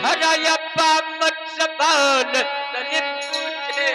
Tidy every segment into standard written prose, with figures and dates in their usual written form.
हरायप्पा मत संभाल तने पूछे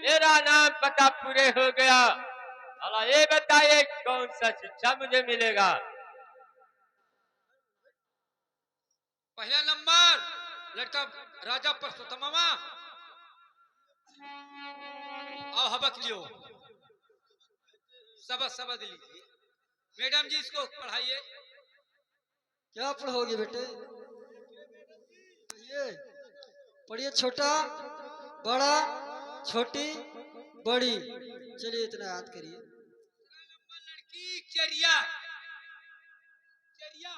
मेरा नाम पता पूरे हो गया। अला ये बताइए कौन सा शिक्षा मुझे मिलेगा? पहला नंबर लड़का राजा परसोत्तमा आओ हबक लियो सबद लीजिए। मैडम जी इसको पढ़ाइए। क्या पढ़ोगे बेटे? ये पढ़िए छोटा बड़ा छोटी बड़ी। चलिए इतना याद करिए। लड़की चरिया चरिया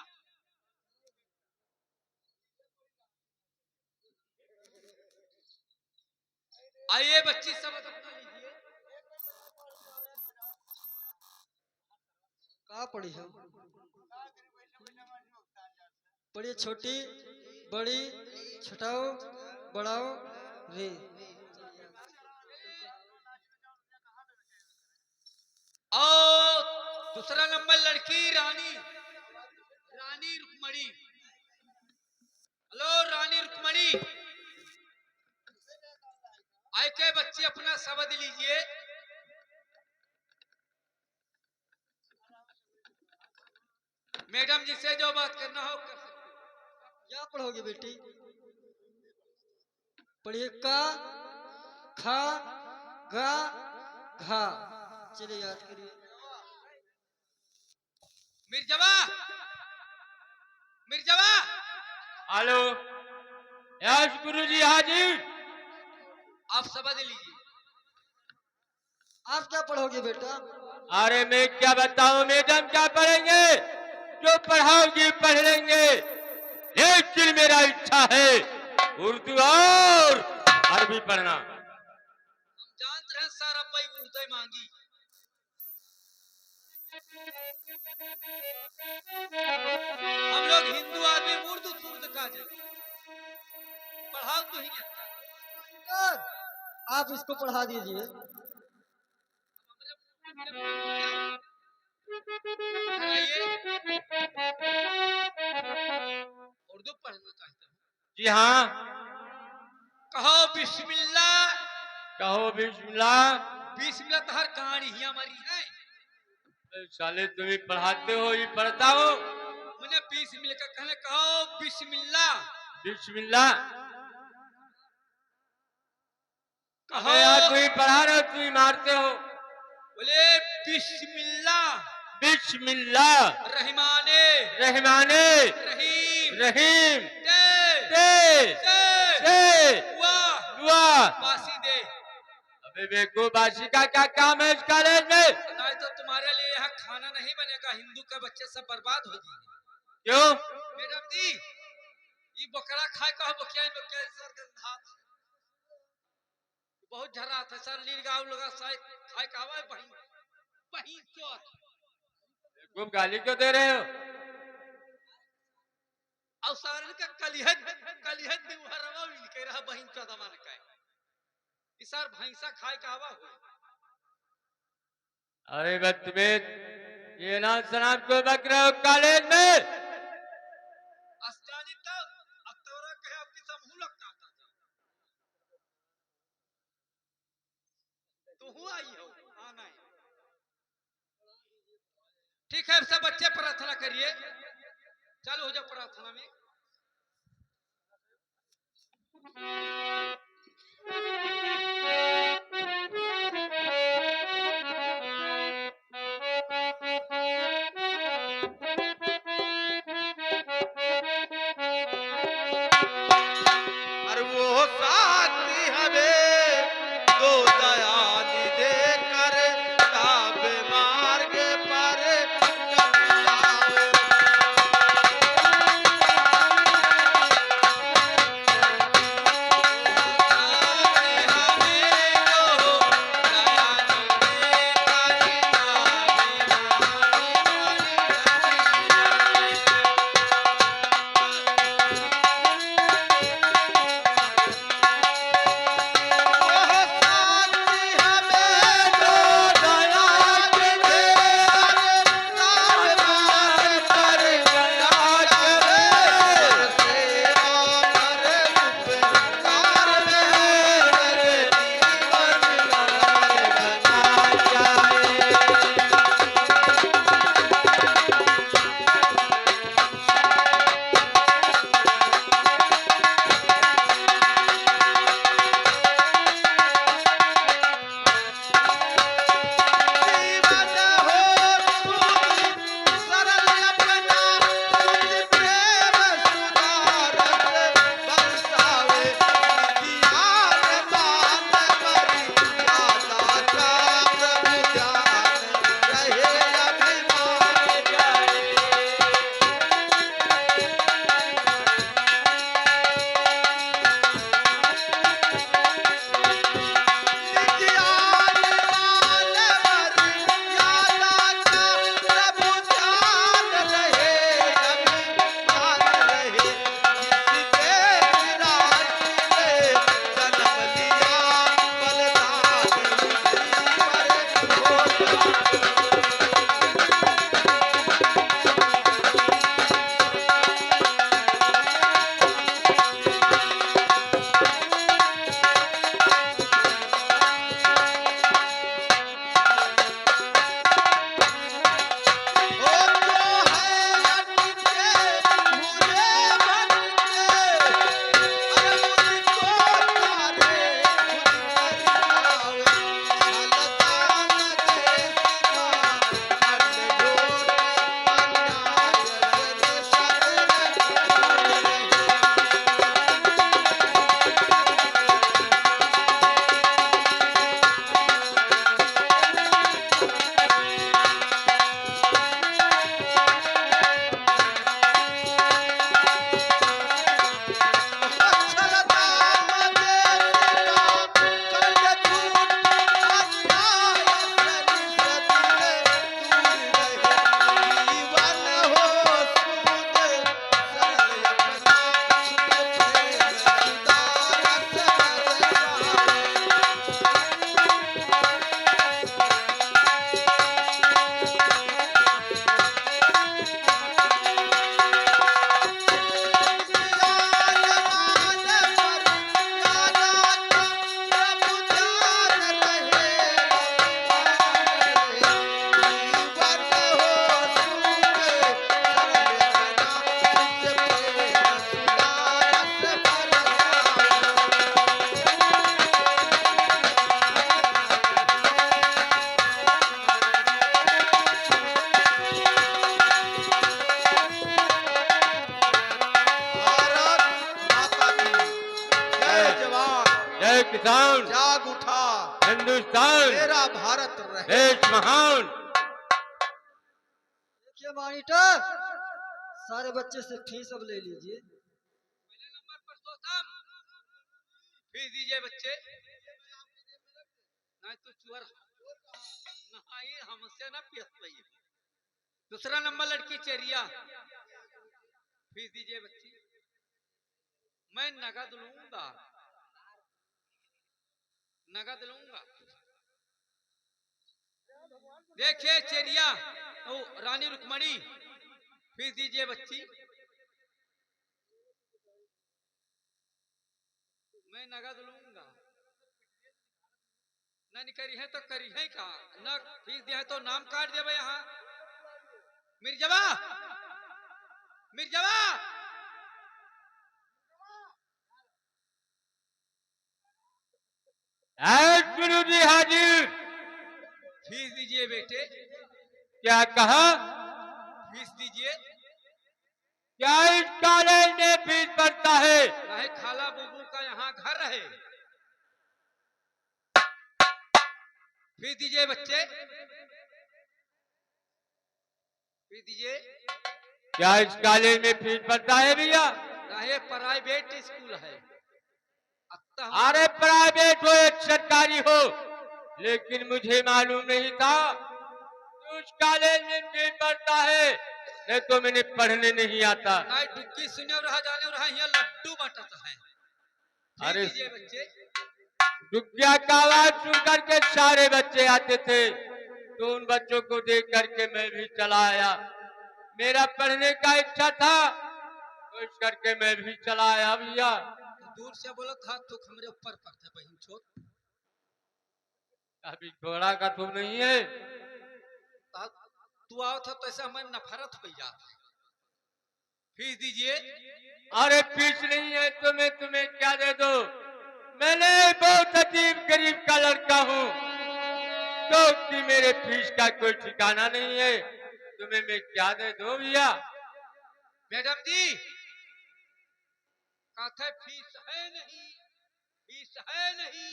आइए बच्ची सबक अपना लीजिए। कहाँ पढ़ी है? पढ़िए छोटी बड़ी छोटाओ बड़ाओ रे। और दूसरा नंबर लड़की रानी रानी रुक्मणी। हेलो रानी रुक्मणी। आए के बच्चे अपना शब्द लीजिए। मैडम जी से जो बात करना हो कर सकते। क्या पढ़ोगे बेटी? पढ़िए का खा गा घा। चलिए याद करिए। मिर्जवा मिर्जवा। हेलो यस गुरुजी हाजिर। आप शब्द लीजिए। आप क्या पढ़ोगे बेटा? अरे मैं क्या बताऊं, मैडम क्या पढ़ेंगे? जो पढ़ाओगी पढ़ लेंगे, लेकिन मेरा इच्छा है उर्दू और अरबी पढ़ना। हम जानते हैं सारा भाई उर्दू मांगी। हम लोग हिंदू आदमी उर्दू सुर्द का पढ़ाओ तो ही। आप इसको पढ़ा दीजिए। उर्दू पढ़ना चाहता हूँ। जी हाँ। कहो बिस्मिल्लाह। कहो बिस्मिल्लाह। बिस्मिल्लाह तो हर कहानी ही हमारी है। साले तुम ही पढ़ाते हो, ही पढ़ता हो। मैंने बिस्मिल्लाह का कहने कहो बिस्मिल्लाह। बिस्मिल्लाह कहो यार, तू ही पढ़ा रहे हो, तू ही मारते हो। बोले बिस्मिल्लाह बिस्मिल्लाह रहमाने रहमाने रहीम रहीम ते दुआ बासी दे। अबे बेको, बासी का क्या काम है इस कॉलेज में? नहीं तो तुम्हारे लिए यहाँ खाना नहीं बनेगा। हिंदू का बच्चे सब बर्बाद हो जाएंगे। क्यों? मैडम जी ये बकरा खाए कहो बकिया गंधा बहुत झरा था सर लील गाँव लगा साय खाए कहा बहिन बहिन चौथ। खूब गाली क्यों दे रहे हो? और सारे का कलिहत भी उहरवा मिल के रहा बहिन का दमान का इसार भैंसा खाए कहवा हो अरे बदतमीज, ये ना सनाम को बकरा कॉलेज में अस्तानी तब अब तोरा कहे आपकी समूह लगता था तो हुआ ही हो हाँ नहीं ठीक है सब बच्चे प्रार्थना करिए चालू हो जाओ प्रार्थना में और वो साथी हमें दो दयानी देकर ताबे मार्ग पर चलाओ। जय किसान, जाग उठा हिंदुस्तान मेरा भारत रहे। देश महान। देखिए मॉनिटर, सारे बच्चे से फीस अब ले लीजिए। पहले नंबर पर सोतम फीस दीजिए बच्चे नहीं तो चुअर नहीं हमसे ना पियस पाइए दूसरा नंबर लड़की चेरिया फीस दीजिए बच्ची मैं नगद लूंगा, नगद लूंगा। देखिए चेरिया, ओ रानी रुक्मणी, फीस दीजिए बच्ची। मैं नगद लूंगा। न करी है तो करी है का, न फीस दिया है तो नाम काट देवे यहाँ। मिर्जवा, मिर्जवा, गुरु जी हाजिर। फीस दीजिए बेटे, क्या कहा? फीस दीजिए। क्या इस कॉलेज में फीस पड़ता है? चाहे खाला बुबू का यहाँ घर है। फीस दीजिए बच्चे, फीस दीजिए। क्या इस कॉलेज में फीस पड़ता है भैया? चाहे प्राइवेट स्कूल है। अरे प्राइवेट हो या सरकारी हो, लेकिन मुझे मालूम नहीं था कि उस कॉलेज में फीस पड़ता है। नहीं तो मैंने पढ़ने नहीं आता। नहीं डुक्की सुने रहा जाने रहा, यहाँ लड्डू बंटता है। अरे दीजिए बच्चे। डुग्गिया का आवाज सुन करके सारे बच्चे आते थे, तो उन बच्चों को देख करके मैं भी चला आया। मेरा पढ़ने का इच्छा था, तो इस करके मैं भी चला आया भैया। दूर से बोलो था तो हमारे ऊपर पड़ते बहन छोट। अभी घोड़ा का तो नहीं है। तू आओ था तो ऐसा हमें नफरत हो जाता है। फीस दीजिए। अरे फीस नहीं है तो मैं तुम्हें क्या दे दो? मैंने बहुत अजीब गरीब का लड़का हूँ, तो कि मेरे फीस का कोई ठिकाना नहीं है। तुम्हें मैं क्या दे दूं भैया? मैडम जी, कहते फीस है नहीं, फीस है नहीं।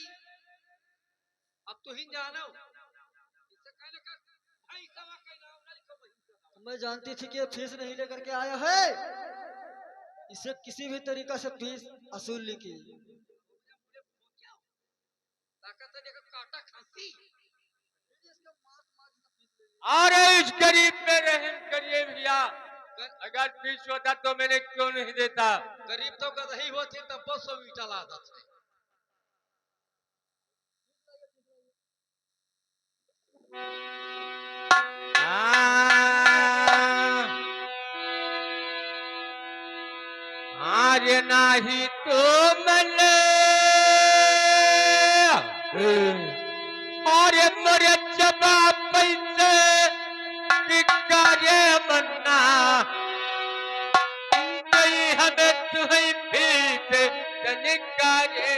अब तो ही जानो। इसे कहने का भाई सवा कहना ना लिखो भाई। मैं जानती थी कि ये फीस नहीं लेकर के आया है। इसे किसी भी तरीका से फीस वसूल की। ताकत से देखो काटा खांसी। अरे इस गरीब पे रहम करिए भैया। अगर फीस होता तो मैंने क्यों नहीं देता? गरीब तो गदही होती तब वो सौ ईटा लाता था। अरे नाही तो मले, अरे मोरे जबा पैसे बिकारे मन्ना, नहीं हमें तुम्हें फीस निकाले।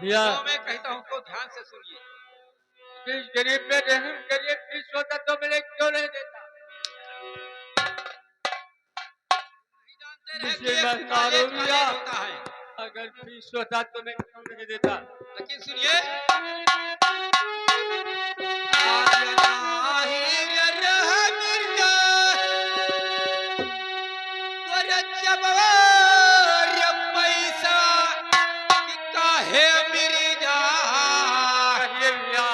भैया तो मैं कहता हूँ को ध्यान से सुनिए। इस गरीब पे रहम करिए। फीस होता तो मैंने क्यों नहीं देता? नहीं जानते रहे कि मुझे एक मत मारो कॉलेज भैया। होता है। अगर फीस होता तो मैं क्यों नहीं देता? लेकिन सुनिए, आज नाही रह मिर्जा, तोरे जबर पैसा कि काहे मिर्जा। कहिए भैया।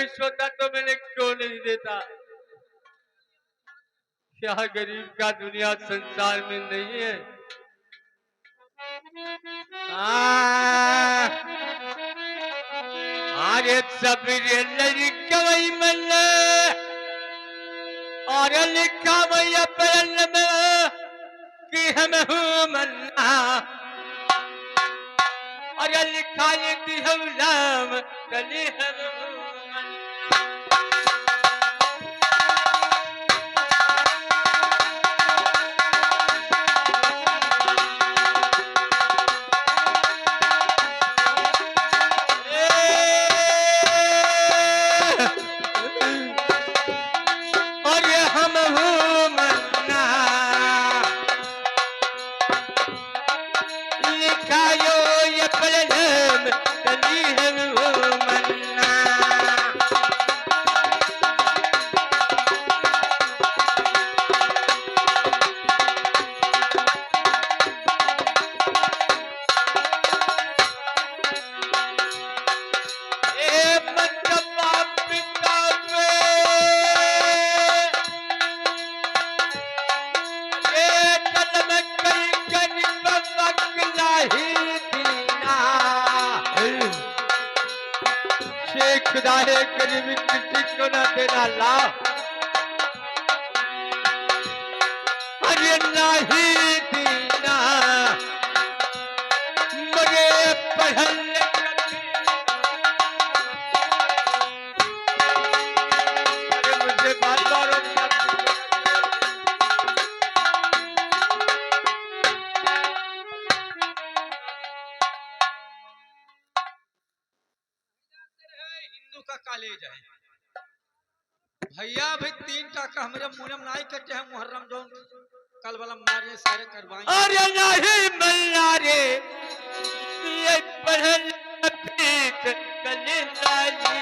पुलिस होता तो मैंने क्यों नहीं देता। क्या गरीब का दुनिया संसार में नहीं है। अरे सबरे लड़कवई मन और लिखा वही अपरन में कि हम हूँ मन्ना और लिखा ये कि हम नाम कली हम हूँ मन्ना। और ये हम हूँ मन्ना लिखा यो ये पलम कली हम हूँ मन्ना। ए मतबा पिता वे खुदाए गरीब किसी को न देना ला। अरे नहीं दीना मगे पढ़ल अरे मुझे बार बार हिंदू का कॉलेज है भैया भाई 3 टाका हमारे मुनम नाई कटे हैं मुहर्रम जो कल वाला मारे सारे करवाएं। अरे नहीं मल्ला रे ये पढ़ल पीत कल लाली